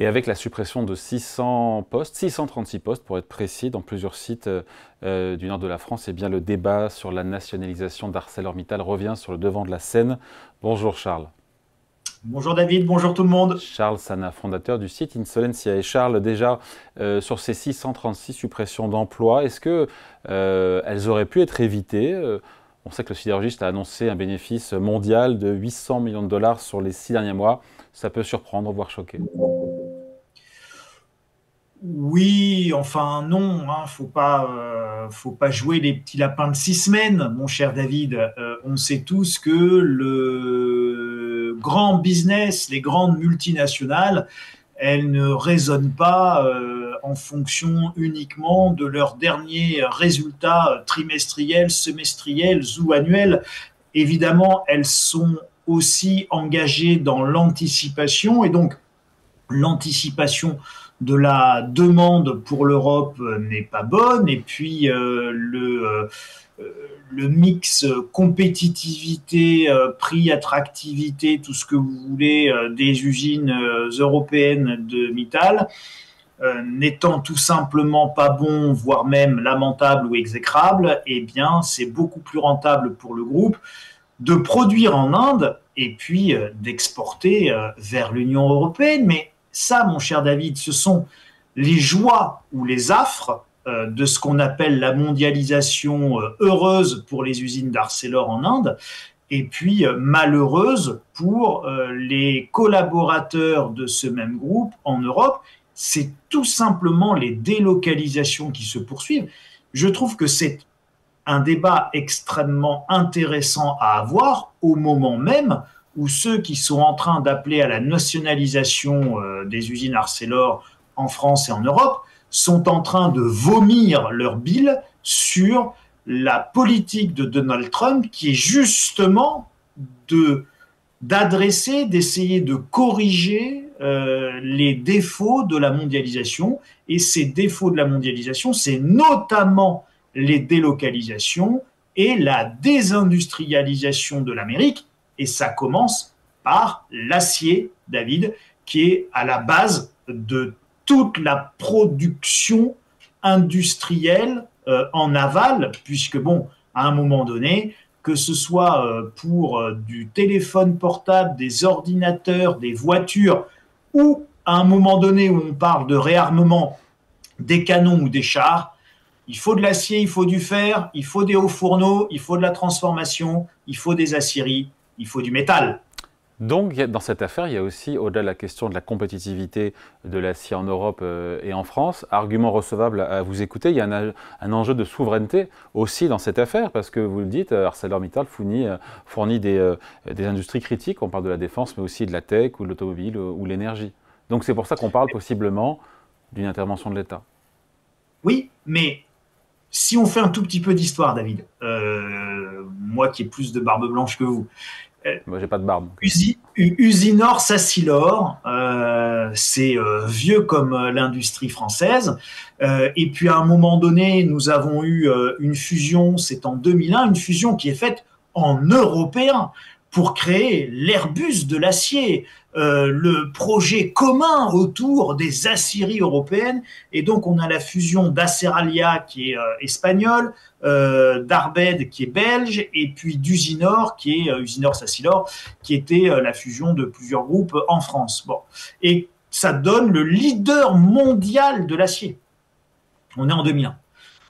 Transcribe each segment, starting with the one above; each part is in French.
Et avec la suppression de 600 postes, 636 postes pour être précis, dans plusieurs sites du nord de la France, eh bien, le débat sur la nationalisation d'ArcelorMittal revient sur le devant de la scène. Bonjour Charles. Bonjour David, bonjour tout le monde. Charles Sana, fondateur du site Insolencia. Et Charles, déjà, sur ces 636 suppressions d'emplois, est-ce que elles auraient pu être évitées? On sait que le sidérurgiste a annoncé un bénéfice mondial de 800 millions de dollars sur les 6 derniers mois. Ça peut surprendre, voire choquer. Oui, enfin non, hein, faut pas jouer les petits lapins de 6 semaines, mon cher David. On sait tous que le grand business, les grandes multinationales, elles ne raisonnent pas en fonction uniquement de leurs derniers résultats trimestriels, semestriels ou annuels. Évidemment, elles sont aussi engagées dans l'anticipation et donc l'anticipation de la demande pour l'Europe n'est pas bonne et puis le mix compétitivité, prix, attractivité, tout ce que vous voulez des usines européennes de Mittal n'étant tout simplement pas bon, voire même lamentable ou exécrable, eh bien c'est beaucoup plus rentable pour le groupe de produire en Inde et puis d'exporter vers l'Union européenne. Mais ça, mon cher David, ce sont les joies ou les affres de ce qu'on appelle la mondialisation heureuse pour les usines d'Arcelor en Inde et puis malheureuse pour les collaborateurs de ce même groupe en Europe. C'est tout simplement les délocalisations qui se poursuivent. Je trouve que c'est un débat extrêmement intéressant à avoir au moment même où ceux qui sont en train d'appeler à la nationalisation des usines Arcelor en France et en Europe sont en train de vomir leur bile sur la politique de Donald Trump qui est justement d'adresser, d'essayer de corriger les défauts de la mondialisation. Et ces défauts de la mondialisation, c'est notamment les délocalisations et la désindustrialisation de l'Amérique. Et ça commence par l'acier, David, qui est à la base de toute la production industrielle en aval, puisque, bon, à un moment donné, que ce soit pour du téléphone portable, des ordinateurs, des voitures, ou à un moment donné où on parle de réarmement des canons ou des chars, il faut de l'acier, il faut du fer, il faut des hauts fourneaux, il faut de la transformation, il faut des aciéries, il faut du métal. Donc, dans cette affaire, il y a aussi, au-delà de la question de la compétitivité de l'acier en Europe et en France, argument recevable à vous écouter, il y a un enjeu de souveraineté aussi dans cette affaire, parce que vous le dites, ArcelorMittal fournit des industries critiques, on parle de la défense, mais aussi de la tech, ou de l'automobile, ou l'énergie. Donc c'est pour ça qu'on parle possiblement d'une intervention de l'État. Oui, mais si on fait un tout petit peu d'histoire, David, moi qui ai plus de barbe blanche que vous, Moi, j'ai pas de barbe. Usinor Sassilor, c'est vieux comme l'industrie française. Et puis à un moment donné, nous avons eu une fusion, c'est en 2001, une fusion qui est faite en européen pour créer l'Airbus de l'acier, le projet commun autour des aciéries européennes. Et donc, on a la fusion d'Aceralia, qui est espagnole, d'Arbed, qui est belge, et puis d'Usinor, qui est Usinor Sassilor, qui était la fusion de plusieurs groupes en France. Bon. Et ça donne le leader mondial de l'acier. On est en 2001.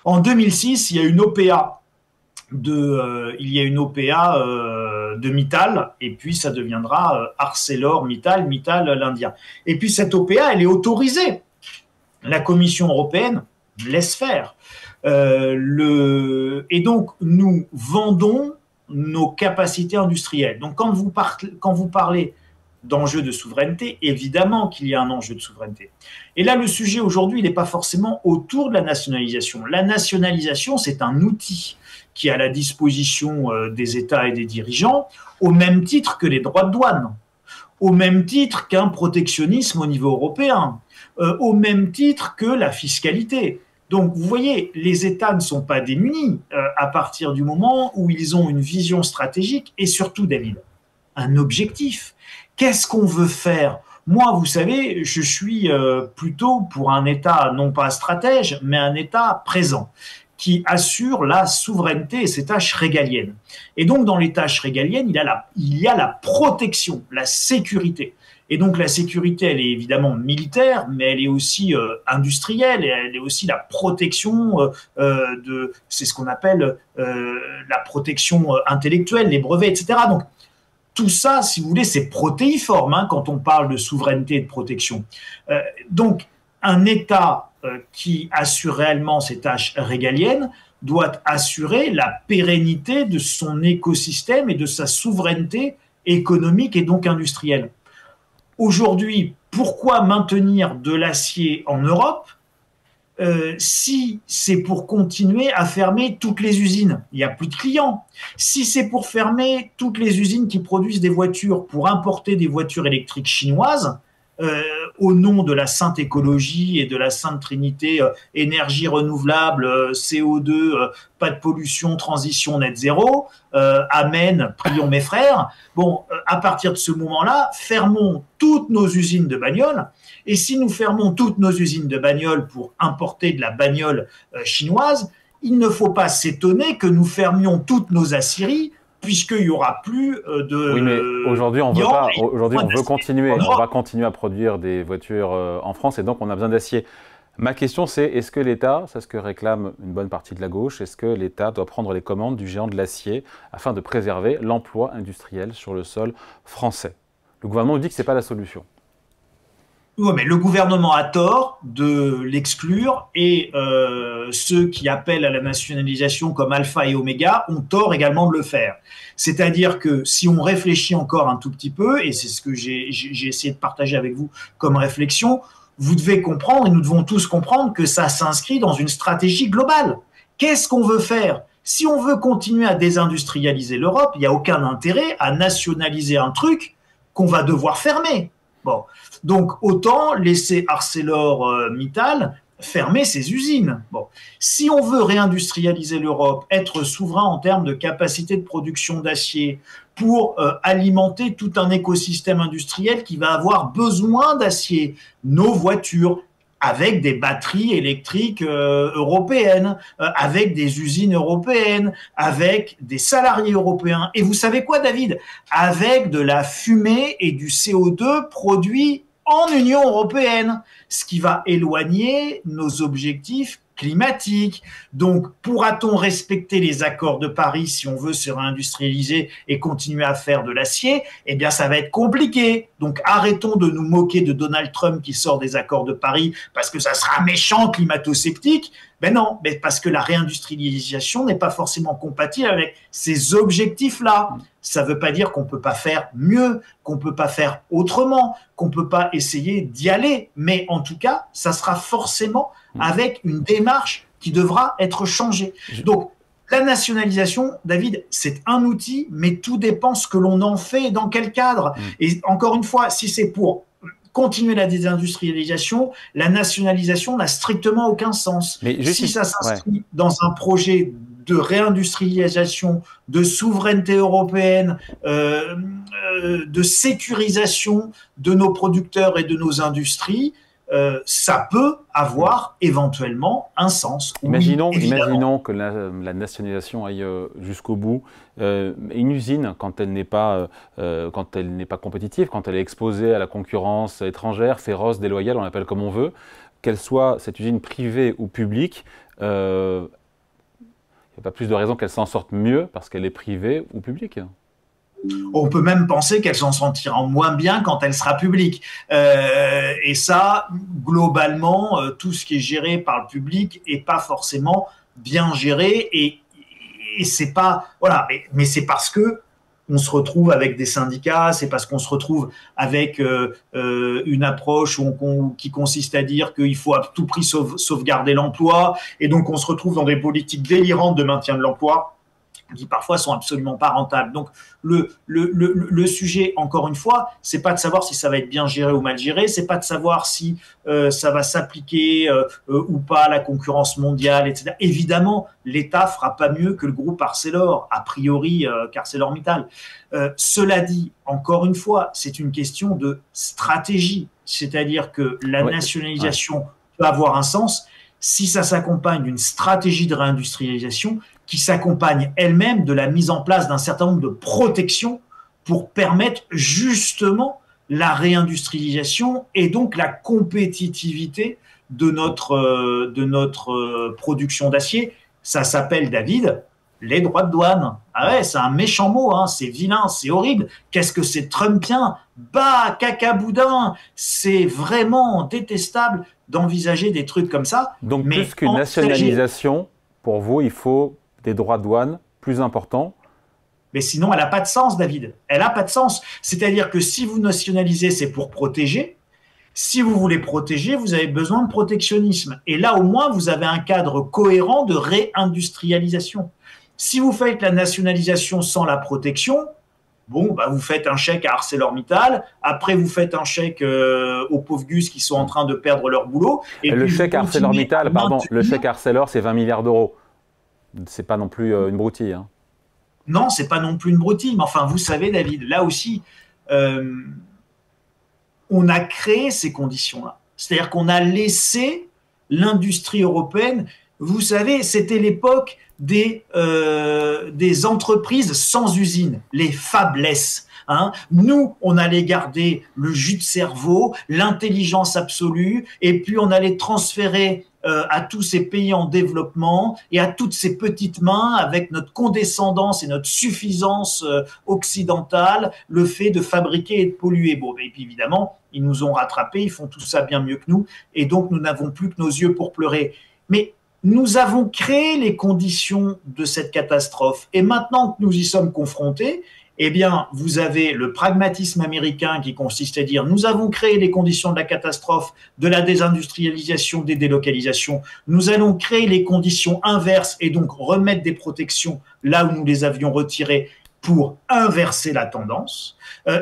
En 2006, il y a une OPA de Mittal, et puis ça deviendra ArcelorMittal, Mittal l'Indien. Et puis cette OPA, elle est autorisée. La Commission européenne laisse faire. Et donc, nous vendons nos capacités industrielles. Donc, quand vous parlez d'enjeux de souveraineté, évidemment qu'il y a un enjeu de souveraineté. Et là, le sujet aujourd'hui, il n'est pas forcément autour de la nationalisation. La nationalisation, c'est un outil qui est à la disposition des États et des dirigeants, au même titre que les droits de douane, au même titre qu'un protectionnisme au niveau européen, au même titre que la fiscalité. Donc, vous voyez, les États ne sont pas démunis à partir du moment où ils ont une vision stratégique et surtout, David, un objectif. Qu'est-ce qu'on veut faire? Moi, vous savez, je suis plutôt pour un État non pas stratège, mais un État présent, qui assure la souveraineté et ses tâches régaliennes. Et donc, dans les tâches régaliennes, il y a la protection, la sécurité. Et donc, la sécurité, elle est évidemment militaire, mais elle est aussi industrielle, et elle est aussi la protection c'est ce qu'on appelle la protection intellectuelle, les brevets, etc. Donc, tout ça, si vous voulez, c'est protéiforme hein, quand on parle de souveraineté et de protection. Donc, un État qui assure réellement ses tâches régaliennes doit assurer la pérennité de son écosystème et de sa souveraineté économique et donc industrielle. Aujourd'hui, pourquoi maintenir de l'acier en Europe si c'est pour continuer à fermer toutes les usines, il n'y a plus de clients. Si c'est pour fermer toutes les usines qui produisent des voitures, pour importer des voitures électriques chinoises, au nom de la sainte écologie et de la sainte trinité énergie renouvelable, CO2, pas de pollution, transition net zéro, amen, prions mes frères. Bon, à partir de ce moment-là, fermons toutes nos usines de bagnoles. Et si nous fermons toutes nos usines de bagnoles pour importer de la bagnole chinoise, il ne faut pas s'étonner que nous fermions toutes nos aciéries, puisqu'il n'y aura plus de... Oui, mais aujourd'hui, on veut pas. Aujourd'hui, on veut continuer. On va continuer à produire des voitures en France et donc on a besoin d'acier. Ma question, c'est est-ce que l'État, c'est ce que réclame une bonne partie de la gauche, est-ce que l'État doit prendre les commandes du géant de l'acier afin de préserver l'emploi industriel sur le sol français? Le gouvernement nous dit que ce n'est pas la solution. Oui, mais le gouvernement a tort de l'exclure et ceux qui appellent à la nationalisation comme Alpha et Oméga ont tort également de le faire. C'est-à-dire que si on réfléchit encore un tout petit peu, et c'est ce que j'ai essayé de partager avec vous comme réflexion, vous devez comprendre, et nous devons tous comprendre, que ça s'inscrit dans une stratégie globale. Qu'est-ce qu'on veut faire ? Si on veut continuer à désindustrialiser l'Europe, il n'y a aucun intérêt à nationaliser un truc qu'on va devoir fermer. Bon, donc autant laisser ArcelorMittal fermer ses usines. Bon, si on veut réindustrialiser l'Europe, être souverain en termes de capacité de production d'acier pour alimenter tout un écosystème industriel qui va avoir besoin d'acier, nos voitures, avec des batteries électriques européennes, avec des usines européennes, avec des salariés européens. Et vous savez quoi, David? Avec de la fumée et du CO2 produits en Union européenne, ce qui va éloigner nos objectifs climatiques. Donc, pourra-t-on respecter les accords de Paris si on veut se réindustrialiser et continuer à faire de l'acier? Eh bien, ça va être compliqué. Donc, arrêtons de nous moquer de Donald Trump qui sort des accords de Paris parce que ça sera méchant, climato-sceptique. Ben non, mais parce que la réindustrialisation n'est pas forcément compatible avec ces objectifs-là. Ça ne veut pas dire qu'on ne peut pas faire mieux, qu'on ne peut pas faire autrement, qu'on ne peut pas essayer d'y aller. Mais en tout cas, ça sera forcément avec une démarche qui devra être changée. Donc, la nationalisation, David, c'est un outil, mais tout dépend ce que l'on en fait et dans quel cadre. Et encore une fois, si c'est pour continuer la désindustrialisation, la nationalisation n'a strictement aucun sens. Mais si ça s'inscrit dans un projet de réindustrialisation, de souveraineté européenne, de sécurisation de nos producteurs et de nos industries, ça peut avoir éventuellement un sens. Imaginons que la nationalisation aille jusqu'au bout. Une usine, quand elle n'est pas compétitive, quand elle est exposée à la concurrence étrangère, féroce, déloyale, on l'appelle comme on veut, qu'elle soit cette usine privée ou publique, il n'y a pas plus de raison qu'elle s'en sorte mieux parce qu'elle est privée ou publique. On peut même penser qu'elle s'en sentira moins bien quand elle sera publique. Et ça, globalement, tout ce qui est géré par le public n'est pas forcément bien géré. Et c'est pas, voilà, mais c'est parce que on se retrouve avec des syndicats, c'est parce qu'on se retrouve avec une approche qui consiste à dire qu'il faut à tout prix sauvegarder l'emploi. Et donc, on se retrouve dans des politiques délirantes de maintien de l'emploi. qui parfois sont absolument pas rentables. Donc le sujet, encore une fois, c'est pas de savoir si ça va être bien géré ou mal géré, c'est pas de savoir si ça va s'appliquer ou pas à la concurrence mondiale, etc. Évidemment, l'État fera pas mieux que le groupe Arcelor, a priori qu'ArcelorMittal. Cela dit, encore une fois, c'est une question de stratégie, c'est-à-dire que la nationalisation peut avoir un sens si ça s'accompagne d'une stratégie de réindustrialisation qui s'accompagne elle-même de la mise en place d'un certain nombre de protections pour permettre justement la réindustrialisation et donc la compétitivité de notre production d'acier. Ça s'appelle, David, les droits de douane. Ah ouais, c'est un méchant mot, hein, c'est vilain, c'est horrible. Qu'est-ce que c'est trumpien? Bah, cacaboudin, c'est vraiment détestable d'envisager des trucs comme ça. Donc plus qu'une nationalisation, pour vous, il faut des droits de douane plus importants. Mais sinon, elle n'a pas de sens, David. Elle n'a pas de sens. C'est-à-dire que si vous nationalisez, c'est pour protéger. Si vous voulez protéger, vous avez besoin de protectionnisme. Et là, au moins, vous avez un cadre cohérent de réindustrialisation. Si vous faites la nationalisation sans la protection, bon, bah, vous faites un chèque à ArcelorMittal, après vous faites un chèque aux pauvres gus qui sont en train de perdre leur boulot. Et le chèque ArcelorMittal, pardon, le chèque Arcelor, c'est 20 milliards d'euros. C'est pas non plus une broutille. Hein. Non, c'est pas non plus une broutille. Mais enfin, vous savez, David, là aussi, on a créé ces conditions-là. C'est-à-dire qu'on a laissé l'industrie européenne. Vous savez, c'était l'époque des entreprises sans usine, les fabless. Hein. Nous, on allait garder le jus de cerveau, l'intelligence absolue, et puis on allait transférer à tous ces pays en développement et à toutes ces petites mains, avec notre condescendance et notre suffisance occidentale, le fait de fabriquer et de polluer. Bon, et puis évidemment, ils nous ont rattrapés, ils font tout ça bien mieux que nous, et donc nous n'avons plus que nos yeux pour pleurer. Mais nous avons créé les conditions de cette catastrophe, et maintenant que nous y sommes confrontés, eh bien, vous avez le pragmatisme américain qui consiste à dire nous avons créé les conditions de la catastrophe, de la désindustrialisation, des délocalisations. Nous allons créer les conditions inverses et donc remettre des protections là où nous les avions retirées pour inverser la tendance.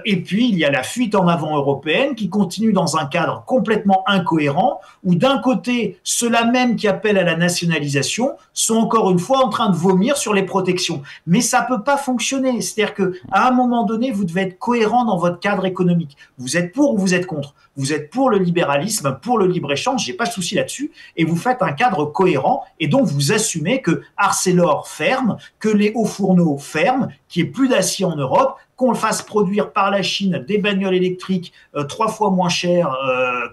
Et puis, il y a la fuite en avant européenne qui continue dans un cadre complètement incohérent où d'un côté, ceux-là même qui appellent à la nationalisation sont encore une fois en train de vomir sur les protections. Mais ça peut pas fonctionner. C'est-à-dire qu'à un moment donné, vous devez être cohérent dans votre cadre économique. Vous êtes pour ou vous êtes contre. Vous êtes pour le libéralisme, pour le libre-échange, j'ai pas de souci là-dessus, et vous faites un cadre cohérent, et donc vous assumez que Arcelor ferme, que les hauts fourneaux ferment, qu'il n'y ait plus d'acier en Europe, qu'on fasse produire par la Chine des bagnoles électriques 3 fois moins chères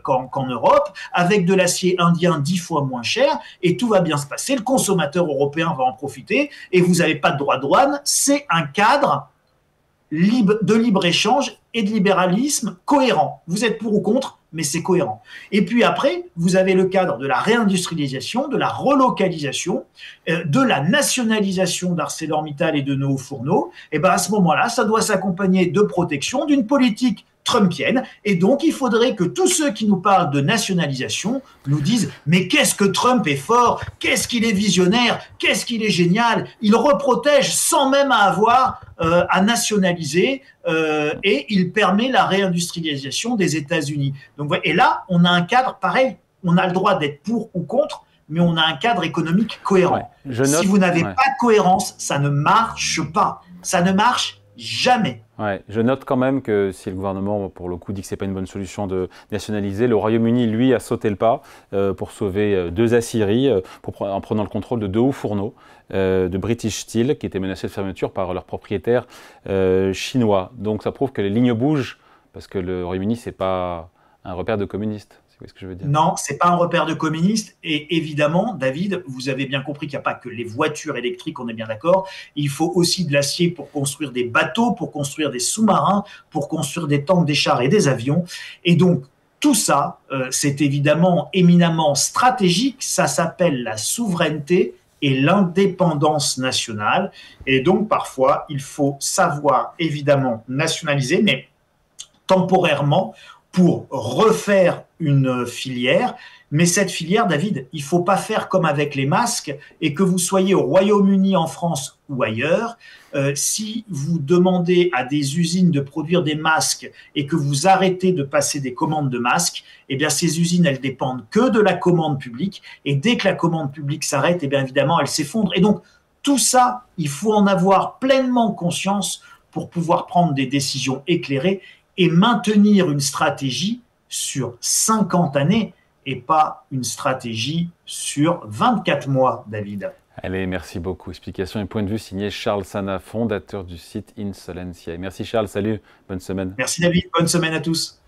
qu'en Europe, avec de l'acier indien 10 fois moins cher, et tout va bien se passer, le consommateur européen va en profiter, et vous n'avez pas de droit de douane, c'est un cadre de libre-échange et de libéralisme cohérent. Vous êtes pour ou contre, mais c'est cohérent. Et puis après, vous avez le cadre de la réindustrialisation, de la relocalisation, de la nationalisation d'ArcelorMittal et de nos fourneaux. Et bien à ce moment-là, ça doit s'accompagner de protection, d'une politique trumpienne. Et donc, il faudrait que tous ceux qui nous parlent de nationalisation nous disent « Mais qu'est-ce que Trump est fort, qu'est-ce qu'il est visionnaire, qu'est-ce qu'il est génial, il reprotège sans même avoir à nationaliser et il permet la réindustrialisation des États-Unis. » Donc, et là, on a un cadre pareil, on a le droit d'être pour ou contre, mais on a un cadre économique cohérent. Ouais, si vous n'avez pas de cohérence, ça ne marche pas. Ça ne marche jamais. Ouais, je note quand même que si le gouvernement, pour le coup, dit que ce n'est pas une bonne solution de nationaliser, le Royaume-Uni, lui, a sauté le pas pour sauver 2 aciéries en prenant le contrôle de 2 hauts fourneaux de British Steel qui étaient menacés de fermeture par leurs propriétaires chinois. Donc ça prouve que les lignes bougent parce que le Royaume-Uni, ce n'est pas un repère de communistes. C'est ce que je veux dire. Non, ce n'est pas un repère de communistes. Et évidemment, David, vous avez bien compris qu'il n'y a pas que les voitures électriques, on est bien d'accord. Il faut aussi de l'acier pour construire des bateaux, pour construire des sous-marins, pour construire des tanks, des chars et des avions. Et donc, tout ça, c'est évidemment éminemment stratégique. Ça s'appelle la souveraineté et l'indépendance nationale. Et donc, parfois, il faut savoir évidemment nationaliser, mais temporairement, pour refaire une filière. Mais cette filière, David, il ne faut pas faire comme avec les masques, et que vous soyez au Royaume-Uni, en France ou ailleurs. Si vous demandez à des usines de produire des masques et que vous arrêtez de passer des commandes de masques, eh bien ces usines, elles dépendent que de la commande publique. Et dès que la commande publique s'arrête, eh bien évidemment, elles s'effondrent. Et donc, tout ça, il faut en avoir pleinement conscience pour pouvoir prendre des décisions éclairées et maintenir une stratégie sur 50 années et pas une stratégie sur 24 mois, David. Allez, merci beaucoup. Explication et point de vue signé Charles Sana, fondateur du site Insolencia. Merci Charles, salut, bonne semaine. Merci David, bonne semaine à tous.